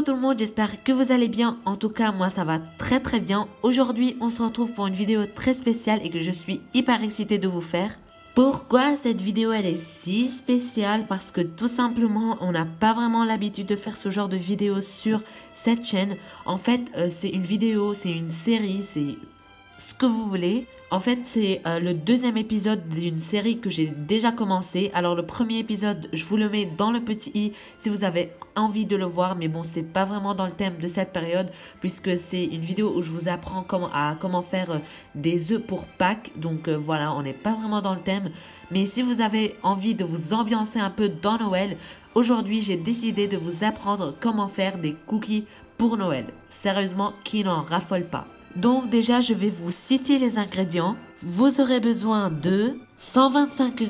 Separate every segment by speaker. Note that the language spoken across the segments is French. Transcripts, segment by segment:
Speaker 1: tout le monde, j'espère que vous allez bien. En tout cas, moi ça va très très bien. Aujourd'hui, on se retrouve pour une vidéo très spéciale et que je suis hyper excitée de vous faire. Pourquoi cette vidéo elle est si spéciale? Parce que tout simplement, on n'a pas vraiment l'habitude de faire ce genre de vidéo sur cette chaîne. En fait, c'est une vidéo, c'est une série, c'est ce que vous voulez. En fait, c'est le deuxième épisode d'une série que j'ai déjà commencé. Alors, le premier épisode, je vous le mets dans le petit i si vous avez envie de le voir. Mais bon, c'est pas vraiment dans le thème de cette période puisque c'est une vidéo où je vous apprends comment faire des œufs pour Pâques. Donc, voilà, on n'est pas vraiment dans le thème. Mais si vous avez envie de vous ambiancer un peu dans Noël, aujourd'hui, j'ai décidé de vous apprendre comment faire des cookies pour Noël. Sérieusement, qui n'en raffole pas. Donc déjà, je vais vous citer les ingrédients. Vous aurez besoin de 125 g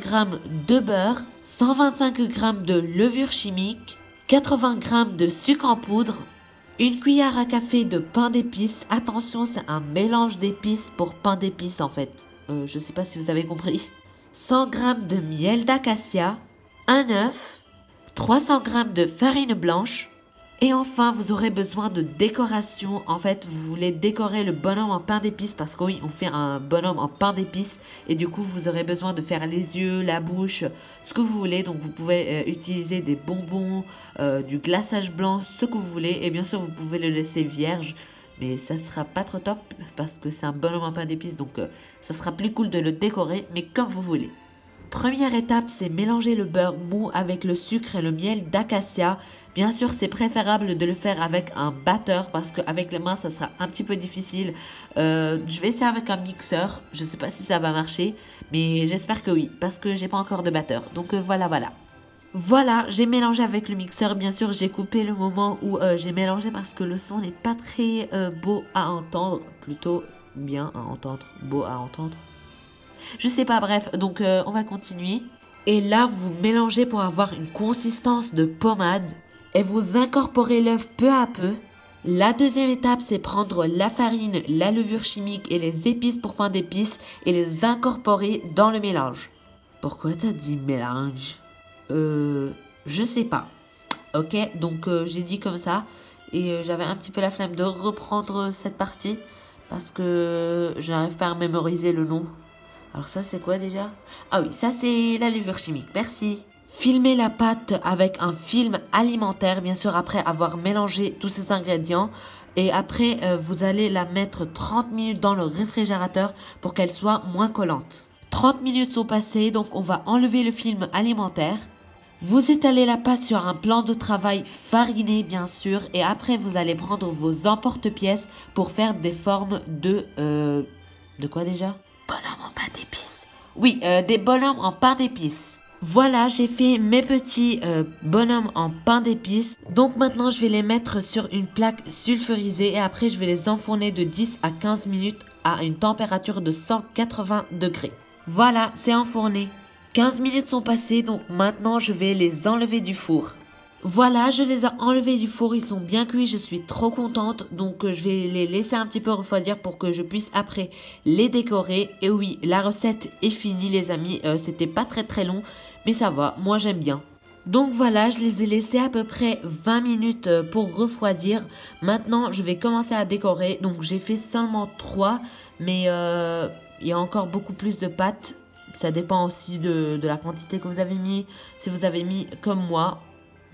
Speaker 1: de beurre, 125 g de levure chimique, 80 g de sucre en poudre, une cuillère à café de pain d'épices. Attention, c'est un mélange d'épices pour pain d'épices en fait. Je sais pas si vous avez compris. 100 g de miel d'acacia, un œuf, 300 g de farine blanche. Et enfin, vous aurez besoin de décoration. En fait, vous voulez décorer le bonhomme en pain d'épices parce que oui, on fait un bonhomme en pain d'épices. Et du coup, vous aurez besoin de faire les yeux, la bouche, ce que vous voulez. Donc, vous pouvez utiliser des bonbons, du glaçage blanc, ce que vous voulez. Et bien sûr, vous pouvez le laisser vierge. Mais ça sera pas trop top parce que c'est un bonhomme en pain d'épices. Donc, ça sera plus cool de le décorer, mais comme vous voulez. Première étape, c'est mélanger le beurre mou avec le sucre et le miel d'acacia. Bien sûr, c'est préférable de le faire avec un batteur parce qu'avec les mains, ça sera un petit peu difficile. Je vais essayer avec un mixeur. Je ne sais pas si ça va marcher, mais j'espère que oui parce que j'ai pas encore de batteur. Donc voilà. Voilà, j'ai mélangé avec le mixeur. Bien sûr, j'ai coupé le moment où j'ai mélangé parce que le son n'est pas très beau à entendre. Plutôt bien à entendre, beau à entendre. Je sais pas, bref, donc on va continuer. Et là, vous mélangez pour avoir une consistance de pommade et vous incorporez l'œuf peu à peu. La deuxième étape, c'est prendre la farine, la levure chimique et les épices pour pain d'épices et les incorporer dans le mélange. Pourquoi t'as dit mélange? Je sais pas. Ok, donc j'ai dit comme ça et j'avais un petit peu la flemme de reprendre cette partie parce que je n'arrive pas à mémoriser le nom. Alors ça c'est quoi déjà? Ah oui, ça c'est la levure chimique, merci. Filmez la pâte avec un film alimentaire, bien sûr après avoir mélangé tous ces ingrédients. Et après, vous allez la mettre 30 minutes dans le réfrigérateur pour qu'elle soit moins collante. 30 minutes sont passées, donc on va enlever le film alimentaire. Vous étalez la pâte sur un plan de travail fariné, bien sûr. Et après, vous allez prendre vos emporte-pièces pour faire des formes de... De quoi déjà? Bonhomme en pain d'épices. Oui, des bonhommes en pain d'épices. Voilà, j'ai fait mes petits bonhommes en pain d'épices. Donc maintenant, je vais les mettre sur une plaque sulfurisée et après, je vais les enfourner de 10 à 15 minutes à une température de 180 degrés. Voilà, c'est enfourné. 15 minutes sont passées, donc maintenant, je vais les enlever du four. Voilà, je les ai enlevés du four, ils sont bien cuits, je suis trop contente. Donc je vais les laisser un petit peu refroidir pour que je puisse après les décorer. Et oui, la recette est finie les amis, c'était pas très long, mais ça va, moi j'aime bien. Donc voilà, je les ai laissés à peu près 20 minutes pour refroidir. Maintenant, je vais commencer à décorer. Donc j'ai fait seulement 3, mais il y a encore beaucoup plus de pâtes. Ça dépend aussi de la quantité que vous avez mis. Si vous avez mis comme moi...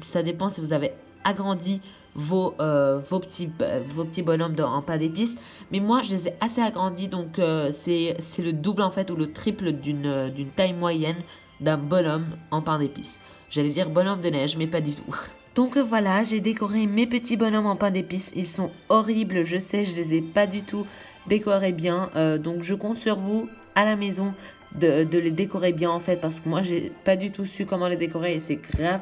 Speaker 1: Ça dépend si vous avez agrandi vos petits bonhommes en pain d'épices. Mais moi, je les ai assez agrandis. Donc, c'est le double en fait ou le triple d'une taille moyenne d'un bonhomme en pain d'épices. J'allais dire bonhomme de neige, mais pas du tout. Donc voilà, j'ai décoré mes petits bonhommes en pain d'épices. Ils sont horribles, je sais, je les ai pas du tout décorés bien. Donc, je compte sur vous à la maison de les décorer bien en fait. Parce que moi, j'ai pas du tout su comment les décorer et c'est grave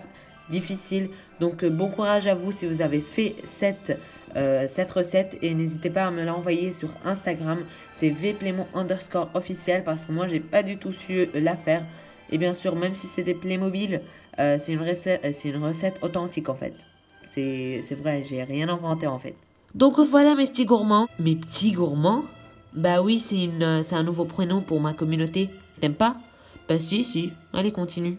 Speaker 1: difficile. Donc bon courage à vous si vous avez fait cette recette et n'hésitez pas à me l'envoyer sur Instagram, c'est vplémon_officiel parce que moi j'ai pas du tout su la faire. Et bien sûr, même si c'est des Playmobil, c'est une recette authentique en fait. C'est vrai, j'ai rien inventé en fait. Donc voilà mes petits gourmands. Mes petits gourmands? Bah oui, c'est un nouveau prénom pour ma communauté. T'aimes pas? Bah si, allez continue.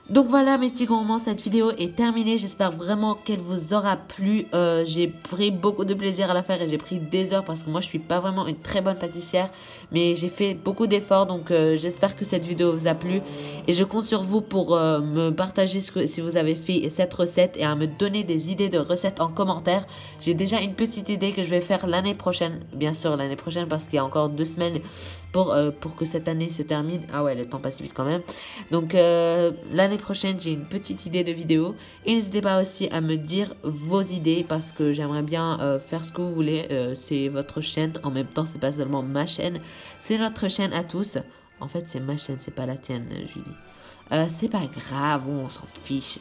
Speaker 1: Donc voilà mes petits gourmands, cette vidéo est terminée. J'espère vraiment qu'elle vous aura plu. J'ai pris beaucoup de plaisir à la faire et j'ai pris des heures parce que moi je suis pas vraiment une très bonne pâtissière. Mais j'ai fait beaucoup d'efforts, donc j'espère que cette vidéo vous a plu. Et je compte sur vous pour me partager si vous avez fait cette recette et à me donner des idées de recettes en commentaire. J'ai déjà une petite idée que je vais faire l'année prochaine. Bien sûr l'année prochaine parce qu'il y a encore 2 semaines pour que cette année se termine. Ah ouais, le temps passe vite quand même. Donc l'année prochaine j'ai une petite idée de vidéo. Et n'hésitez pas aussi à me dire vos idées parce que j'aimerais bien faire ce que vous voulez. C'est votre chaîne, en même temps c'est pas seulement ma chaîne. C'est notre chaîne à tous. En fait, c'est ma chaîne, c'est pas la tienne, Julie. C'est pas grave, on s'en fiche.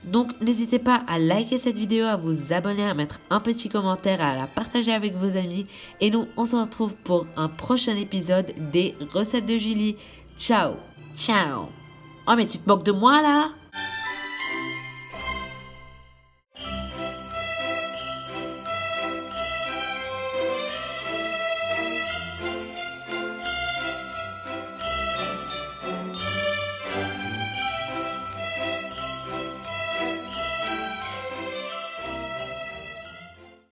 Speaker 1: Donc, n'hésitez pas à liker cette vidéo, à vous abonner, à mettre un petit commentaire, à la partager avec vos amis. Et nous, on se retrouve pour un prochain épisode des recettes de Julie. Ciao, ciao. Oh, mais tu te moques de moi, là?